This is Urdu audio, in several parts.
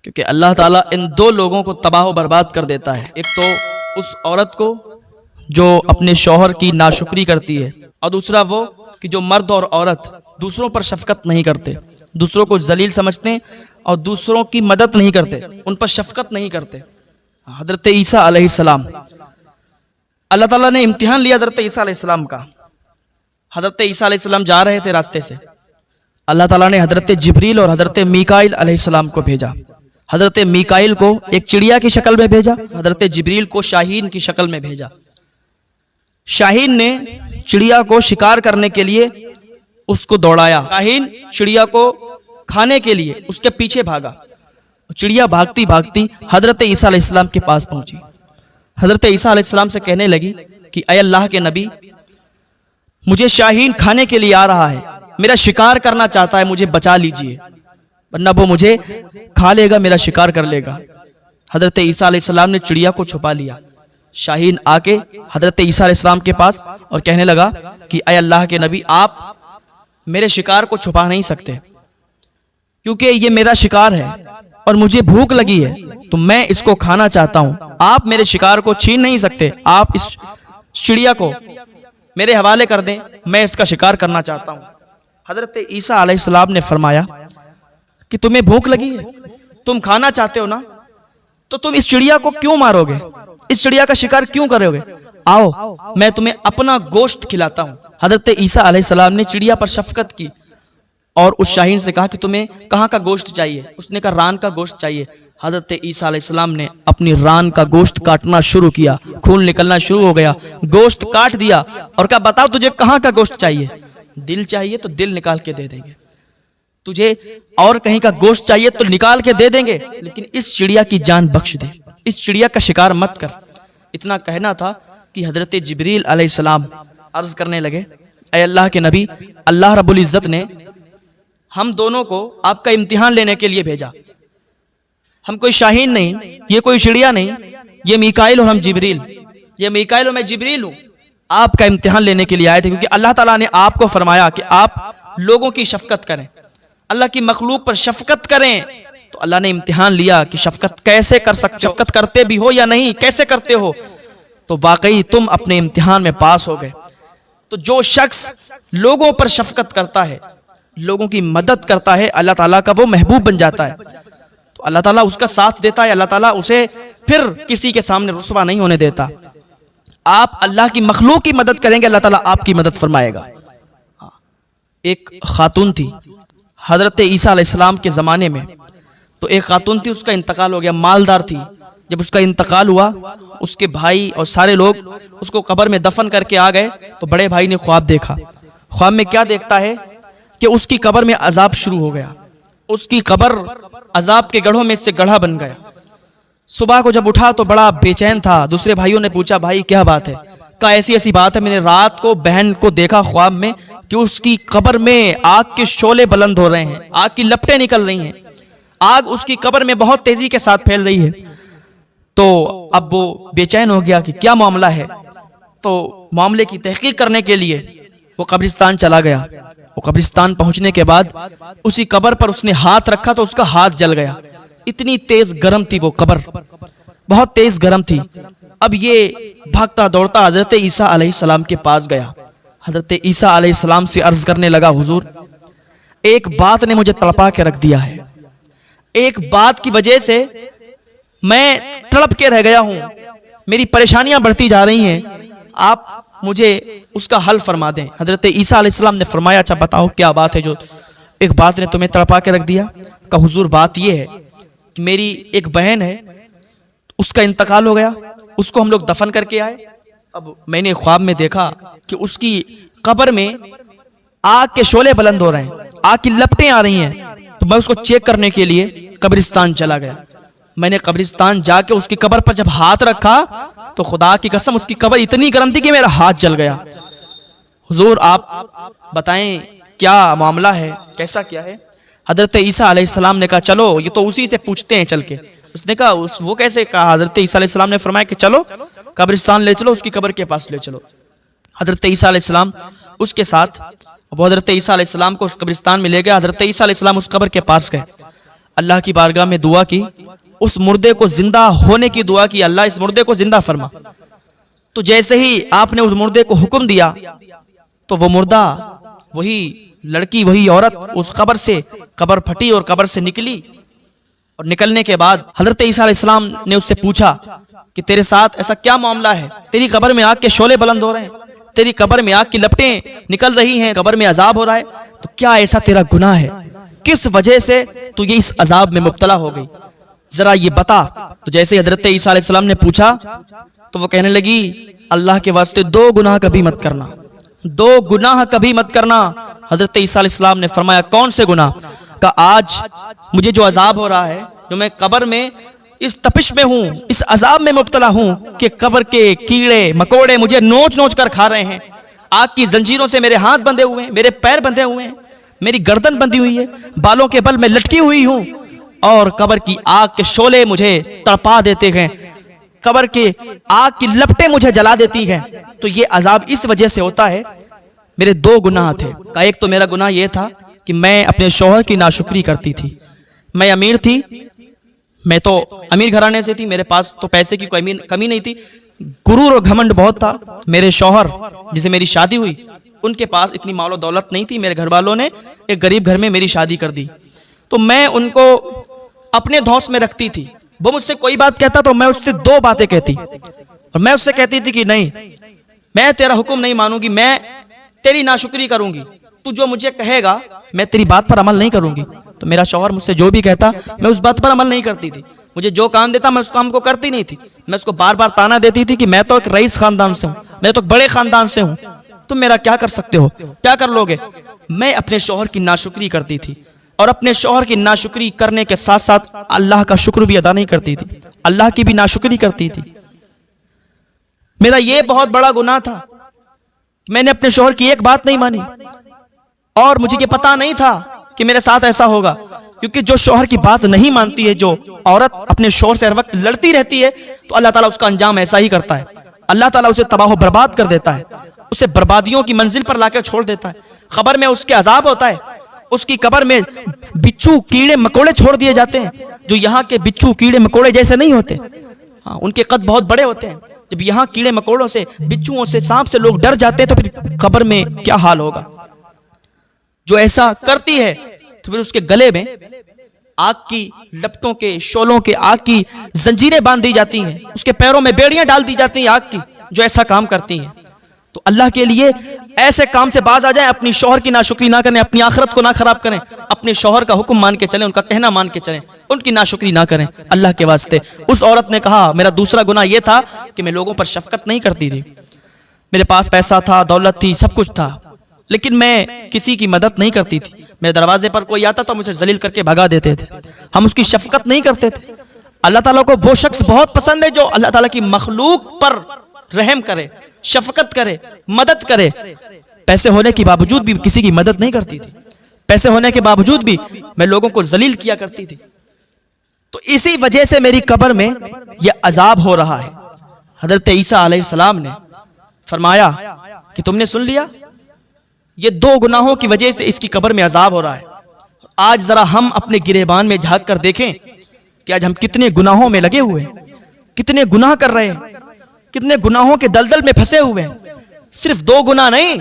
کیونکہ اللہ تعالیٰ ان دو لوگوں کو تباہ و برباد کر دیتا ہے. ایک تو اس عورت کو جو اپنے شوہر کی ناشکری کرتی ہے، اور دوسرا وہ کہ جو مرد اور عورت دوسروں پر شفقت نہیں کرتے، دوسروں کو ذلیل سمجھتے ہیں اور دوسروں کی مدد نہیں کرتے، ان پر شفقت نہیں کرتے. حضرت عیسیٰ علیہ السلام، اللہ تعالیٰ نے امتحان لیا حضرت عیسیٰ علیہ السلام کا. حضرت عیسیٰ علیہ السلام جا رہے تھے راستے سے، اللہ تعالیٰ نے حضرت جبریل اور حضرت میکائیل علیہ السلام کو بھیجا. حضرت میکائیل کو ایک چڑیا کی شکل میں بھیجا، حضرت جبریل کو شاہین کی شکل میں بھیجا. شاہین نے چڑیا کو شکار کرنے کے لیے اس کو دوڑایا، شاہین چڑیا کو کھانے کے لیے اس کے پیچھے بھاگا. چڑیا بھاگتی بھاگتی حضرت عیسیٰ علیہ السلام کے پاس پہنچی. حضرت عیسیٰ علیہ السلام سے کہنے لگی کہ اے اللہ کے نبی، مجھے شاہین کھانے کے لیے آ رہا ہے، میرا شکار کرنا چاہتا ہے، مجھے بچا لیجئے ورنہ وہ مجھے کھا لے گا، میرا شکار کر لے گا. حضرت عیسیٰ علیہ السلام نے چڑیا کو چھپا لیا. شاہین آ کے حضرت عیسیٰ علیہ السلام کے پاس اور کہنے لگا کہ اے اللہ کے نبی، آپ میرے شکار کو چھپا نہیں سکتے کیونکہ یہ میرا شکار ہے اور مجھے بھوک لگی ہے تو میں اس کو کھانا چاہتا ہوں. آپ میرے شکار کو چھین نہیں سکتے، آپ اس چڑیا کو میرے حوالے کر دیں، میں اس کا شکار کرنا چاہتا ہوں. حضرت عیسیٰ علیہ السلام نے فرمایا کہ تمہیں بھوک لگی ہے، تم کھانا چاہتے ہو نا، تو تم اس چڑیا کو کیوں مارو گے، اس چڑیا کا شکار کیوں کرو گے؟ آؤ میں تمہیں اپنا گوشت کھلاتا ہوں. حضرت عیسیٰ علیہ السلام نے چڑیا پر شفقت کی اور اس شاہین سے کہا کہ تمہیں کہاں کا گوشت چاہیے؟ اس نے کہا ران کا گوشت چاہیے. حضرت عیسیٰ علیہ السلام نے اپنی ران کا گوشت کاٹنا شروع کیا، خون نکلنا شروع ہو گیا، گوشت کاٹ دیا اور کہا بتاؤ تجھے کہاں کا گوشت چاہیے؟ دل چاہیے تو دل نکال کے دے دیں گے، تجھے اور کہیں کا گوشت چاہیے تو نکال کے دے دیں گے، لیکن اس چڑیا کی جان بخش دے، اس چڑیا کا شکار مت کر. اتنا کہنا تھا کہ حضرت جبریل علیہ السلام عرض کرنے لگے اے اللہ کے نبی، اللہ رب العزت نے ہم دونوں کو آپ کا امتحان لینے کے لیے بھیجا. ہم کوئی شاہین نہیں، یہ کوئی چڑیا نہیں، یہ میکائیل اور ہم جبریل، یہ میکائیل اور میں جبریل ہوں. آپ کا امتحان لینے کے لیے آئے تھے کیونکہ اللہ تعالیٰ نے آپ کو فرمایا کہ آپ لوگوں کی شفقت کریں، اللہ کی مخلوق پر شفقت کریں. تو اللہ نے امتحان لیا کہ شفقت کیسے کر سکتے ہو، شفقت کرتے بھی ہو یا نہیں، کیسے کرتے ہو. تو واقعی تم اپنے امتحان میں پاس ہو گئے. تو جو شخص لوگوں پر شفقت کرتا ہے، لوگوں کی مدد کرتا ہے، اللہ تعالیٰ کا وہ محبوب بن جاتا ہے. تو اللہ تعالیٰ اس کا ساتھ دیتا ہے، اللہ تعالیٰ اسے پھر کسی کے سامنے رسوا نہیں ہونے دیتا. آپ اللہ کی مخلوق کی مدد کریں گے، اللہ تعالیٰ آپ کی مدد فرمائے گا. ایک خاتون تھی حضرت عیسیٰ علیہ السلام کے زمانے میں، تو ایک خاتون تھی، اس کا انتقال ہو گیا، مالدار تھی. جب اس کا انتقال ہوا، اس کے بھائی اور سارے لوگ اس کو قبر میں دفن کر کے آ گئے. تو بڑے بھائی نے خواب دیکھا. خواب میں کیا دیکھتا ہے کہ اس کی قبر میں عذاب شروع ہو گیا، اس کی قبر عذاب کے گڑھوں میں سے گڑھا بن گیا. صبح کو جب اٹھا تو بڑا بے چین تھا. دوسرے بھائیوں نے پوچھا بھائی کیا بات ہے؟ کہا ایسی ایسی بات ہے، میں نے رات کو بہن کو دیکھا خواب میں کہ اس کی قبر میں آگ کے شعلے بلند ہو رہے ہیں، آگ کی لپٹیں نکل رہی ہیں، آگ اس کی قبر میں بہت تیزی کے ساتھ پھیل رہی ہے. تو اب وہ بے چین ہو گیا کہ کیا معاملہ ہے. تو معاملے کی تحقیق کرنے کے لیے وہ قبرستان چلا گیا. وہ قبرستان پہنچنے کے بعد اسی قبر پر اس نے ہاتھ رکھا تو اس کا ہاتھ جل گیا. اتنی تیز گرم تھی وہ قبر، بہت تیز گرم تھی. اب یہ بھاگتا دوڑتا حضرت عیسیٰ علیہ السلام کے پاس گیا. حضرت عیسیٰ علیہ السلام سے عرض کرنے لگا حضور، ایک بات نے مجھے تڑپا کے رکھ دیا ہے، ایک بات کی وجہ سے میں تڑپ کے رہ گیا ہوں، میری پریشانیاں بڑھتی جا رہی ہیں، آپ مجھے اس کا حل فرما دیں. حضرت عیسیٰ علیہ السلام نے فرمایا اچھا بتاؤ کیا بات ہے جو ایک بات نے تمہیں تڑپا کے رکھ دیا؟ کہ حضور بات یہ ہے کہ میری ایک بہن ہے، اس کا انتقال ہو گیا، اس کو ہم لوگ دفن کر کے آئے. اب میں نے خواب میں دیکھا کہ اس کی قبر میں آگ کے شعلے بلند ہو رہے ہیں، آگ کی لپٹیں آ رہی ہیں. تو میں اس کو چیک کرنے کے لیے قبرستان چلا گیا. میں نے قبرستان جا کے اس کی قبر پر جب ہاتھ رکھا تو خدا کی قسم اس کی قبر اتنی گرم تھی کہ میرا ہاتھ جل گیا. حضور آپ بتائیں کیا معاملہ ہے، کیسا کیا ہے؟ حضرت عیسیٰ علیہ السلام نے کہا چلو یہ تو اسی سے پوچھتے ہیں چل کے. اس نے کہا وہ کیسے؟ کہا حضرت عیسیٰ علیہ السلام نے فرمایا کہ چلو قبرستان لے چلو، اس کی قبر کے پاس لے چلو. حضرت عیسیٰ علیہ السلام اس کے ساتھ، وہ حضرت عیسیٰ علیہ السلام کو اس قبرستان میں لے گیا. حضرت عیسیٰ علیہ السلام اس قبر کے پاس گئے. اللہ کی بارگاہ میں دعا کی, اس مردے کو زندہ ہونے کی دعا کی, اللہ اس مردے کو زندہ فرما. تو جیسے ہی آپ نے اس مردے کو حکم دیا تو وہ مردہ, وہی لڑکی, وہی عورت اس قبر پھٹی اور قبر سے نکلی. اور نکلنے کے بعد حضرت عیسیٰ علیہ السلام نے اس سے پوچھا کہ تیرے ساتھ ایسا کیا معاملہ ہے؟ تیری قبر میں آگ کے شعلے بلند ہو رہے ہیں, تیری قبر میں آگ کی لپٹیں نکل رہی ہیں, قبر میں عذاب ہو رہا ہے, تو کیا ایسا تیرا گناہ ہے؟ کس وجہ سے تو یہ اس عذاب میں مبتلا ہو گئی, ذرا یہ بتا. تو جیسے حضرت عیسیٰ علیہ السلام نے پوچھا تو وہ کہنے لگی, اللہ کے واسطے 2 گناہ کبھی مت کرنا, 2 گناہ کبھی مت کرنا. حضرت عیسیٰ علیہ السلام نے فرمایا کون سے گناہ؟ کہ آج مجھے جو عذاب ہو رہا ہے, جو میں قبر میں اس تپش میں ہوں, اس عذاب میں مبتلا ہوں کہ قبر کے کیڑے مکوڑے مجھے نوچ نوچ کر کھا رہے ہیں, آگ کی زنجیروں سے میرے ہاتھ بندھے ہوئے ہیں, میرے پیر بندھے ہوئے ہیں, میری گردن بندھی ہوئی ہے, بالوں کے بل میں لٹکی ہوئی ہوں, اور قبر کی آگ کے شعلے مجھے تڑپا دیتے ہیں, قبر کے آگ کی لپٹیں مجھے جلا دیتی ہیں. تو یہ عذاب اس وجہ سے ہوتا ہے. میرے 2 گناہ تھے. کہ ایک تو میرا گناہ یہ تھا کہ میں اپنے شوہر کی ناشکری کرتی تھی. میں امیر تھی, میں تو امیر گھرانے سے تھی, میرے پاس تو پیسے کی کوئی کمی نہیں تھی, غرور اور گھمنڈ بہت تھا. میرے شوہر جسے میری شادی ہوئی, ان کے پاس اتنی مال و دولت نہیں تھی. میرے گھر والوں نے ایک غریب گھر میں میری شادی کر دی. تو میں ان کو اپنے دھوس میں رکھتی تھی. وہ مجھ سے کوئی بات کہتا تو میں اس سے 2 باتیں کہتی, اور میں اس سے کہتی تھی کہ نہیں, میں تیرا حکم نہیں مانوں گی, میں تیری ناشکری کروں گی, تو جو مجھے کہے گا میں تیری بات پر عمل نہیں کروں گی. تو میرا شوہر مجھ سے جو بھی کہتا میں اس بات پر عمل نہیں کرتی تھی. مجھے جو کام دیتا میں اس کام کو کرتی نہیں تھی. میں اس کو بار بار تانا دیتی تھی کہ میں تو ایک رئیس خاندان سے ہوں, میں تو ایک بڑے خاندان سے ہوں, تم میرا کیا کر سکتے ہو, کیا کر لوگے. میں اپنے شوہر کی ناشکری کرتی تھی, اور اپنے شوہر کی ناشکری کرنے کے ساتھ ساتھ اللہ کا شکر بھی ادا نہیں کرتی تھی, اللہ کی بھی ناشکری کرتی تھی. میرا یہ بہت بڑا گناہ تھا. میں نے اپنے شوہر کی ایک بات نہیں مانی, اور مجھے یہ پتا نہیں تھا کہ میرے ساتھ ایسا ہوگا. کیونکہ جو شوہر کی بات نہیں مانتی ہے, جو عورت اپنے شوہر سے ہر وقت لڑتی رہتی ہے, تو اللہ تعالیٰ اس کا انجام ایسا ہی کرتا ہے. اللہ تعالیٰ اسے تباہ و برباد کر دیتا ہے, اسے بربادیوں کی منزل پر لا کر چھوڑ دیتا ہے. قبر میں اس کے عذاب ہوتا ہے, اس کی قبر میں بچھو کیڑے مکوڑے چھوڑ دیے جاتے ہیں, جو یہاں کے بچھو کیڑے مکوڑے جیسے نہیں ہوتے. ان کے قد بہت بڑے ہوتے ہیں. جب یہاں کیڑے مکوڑوں سے, بچھوؤں سے, سانپ سے لوگ ڈر جاتے ہیں, تو پھر قبر میں کیا حال ہوگا. جو ایسا کرتی ہے تو پھر اس کے گلے میں آگ کی لپٹوں کے شعلوں کے آگ کی زنجیریں باندھ دی جاتی ہیں, اس کے پیروں میں بیڑیاں ڈال دی جاتی ہیں آگ کی, جو ایسا کام کرتی ہیں. تو اللہ کے لیے ایسے کام سے باز آ جائیں, اپنی شوہر کی ناشکری نہ کریں, اپنی آخرت کو نہ خراب کریں, اپنے شوہر کا حکم مان کے چلیں, ان کا کہنا مان کے چلیں, ان کی ناشکری نہ کریں اللہ کے واسطے. اس عورت نے کہا میرا دوسرا گناہ یہ تھا کہ میں لوگوں پر شفقت نہیں کرتی تھی. میرے پاس پیسہ تھا, دولت تھی, سب کچھ تھا, لیکن میں کسی کی مدد نہیں کرتی تھی. میرے دروازے پر کوئی آتا تو مجھے ذلیل کر کے بھگا دیتے تھے. ہم اس کی شفقت نہیں کرتے تھے. اللہ تعالیٰ کو وہ شخص بہت پسند ہے جو اللہ تعالیٰ کی مخلوق پر رحم کرے, شفقت کرے, مدد کرے. پیسے ہونے کے باوجود بھی کسی کی مدد نہیں کرتی تھی, پیسے ہونے کے باوجود بھی میں لوگوں کو ذلیل کیا کرتی تھی. تو اسی وجہ سے میری قبر میں یہ عذاب ہو رہا ہے. حضرت عیسیٰ علیہ السلام نے فرمایا کہ تم نے سن لیا, یہ 2 گناہوں کی وجہ سے اس کی قبر میں عذاب ہو رہا ہے. آج ذرا ہم اپنے گریبان میں جھانک کر دیکھیں کہ آج ہم کتنے گناہوں میں لگے ہوئے ہیں, کتنے گناہ کر رہے ہیں, کتنے گناہوں کے دلدل میں پھنسے ہوئے ہیں. صرف 2 گناہ نہیں,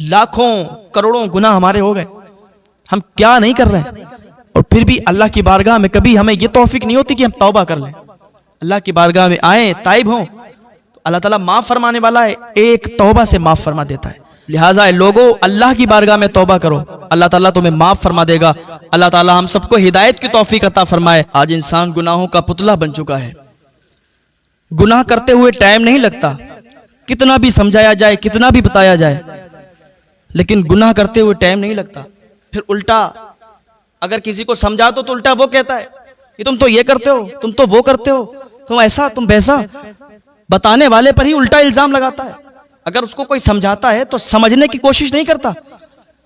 لاکھوں کروڑوں گناہ ہمارے ہو گئے. ہم کیا نہیں کر رہے ہیں, اور پھر بھی اللہ کی بارگاہ میں کبھی ہمیں یہ توفیق نہیں ہوتی کہ ہم توبہ کر لیں. اللہ کی بارگاہ میں آئیں, تائب ہوں, تو اللہ تعالیٰ معاف فرمانے والا ہے, ایک توبہ سے معاف فرما دیتا ہے. لہٰذا لوگوں اللہ کی بارگاہ میں توبہ کرو, اللہ تعالیٰ تمہیں معاف فرما دے گا. اللہ تعالیٰ ہم سب کو ہدایت کی توفیق عطا فرمائے. آج انسان گناہوں کا پتلا بن چکا ہے. گناہ کرتے ہوئے ٹائم نہیں لگتا, کتنا بھی سمجھایا جائے, کتنا بھی بتایا جائے, لیکن گناہ کرتے ہوئے ٹائم نہیں لگتا. پھر الٹا اگر کسی کو سمجھا تو الٹا وہ کہتا ہے کہ تم تو یہ کرتے ہو, تم تو وہ کرتے ہو, تم ایسا تم ویسا. بتانے والے پر ہی الٹا الزام لگاتا ہے. اگر اس کو کوئی سمجھاتا ہے تو سمجھنے کی کوشش نہیں کرتا,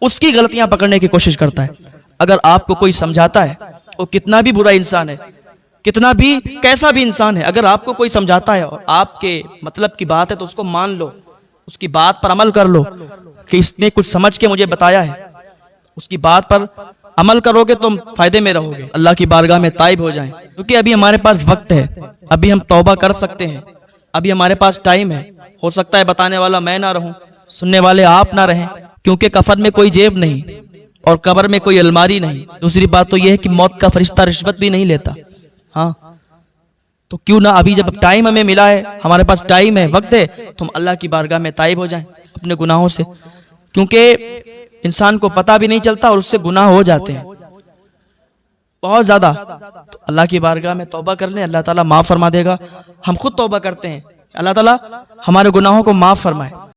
اس کی غلطیاں پکڑنے کی کوشش کرتا ہے. اگر آپ کو کوئی سمجھاتا ہے, وہ کتنا بھی برا انسان ہے, کتنا بھی کیسا بھی انسان ہے, اگر آپ کو کوئی سمجھاتا ہے اور آپ کے مطلب کی بات ہے تو اس کو مان لو, اس کی بات پر عمل کر لو کہ اس نے کچھ سمجھ کے مجھے بتایا ہے, اس کی بات پر عمل کرو گے تم فائدے میں رہو گے، اللہ کی بارگاہ میں تائب ہو جائیں، کیونکہ ابھی ہمارے پاس وقت ہے، ابھی ہم توبہ کر سکتے ہیں، ابھی ہمارے پاس ٹائم ہے۔ ہو سکتا ہے بتانے والا میں نہ رہوں، سننے والے آپ نہ رہیں، کیونکہ کفن میں کوئی جیب نہیں اور قبر میں کوئی الماری نہیں۔ دوسری بات تو یہ ہے کہ موت کا فرشتہ رشوت بھی نہیں لیتا۔ ہاں تو کیوں نہ ابھی جب ٹائم ہمیں ملا ہے، ہمارے پاس ٹائم ہے، وقت ہے، تو ہم اللہ کی بارگاہ میں تائب ہو جائیں اپنے گناہوں سے، کیونکہ انسان کو پتہ بھی نہیں چلتا اور اس سے گناہ ہو جاتے ہیں بہت زیادہ۔ تو اللہ کی بارگاہ میں توبہ کر لیں، اللہ تعالیٰ معاف فرما دے گا۔ ہم خود توبہ کرتے ہیں، اللہ تعالیٰ ہمارے گناہوں کو معاف فرمائے۔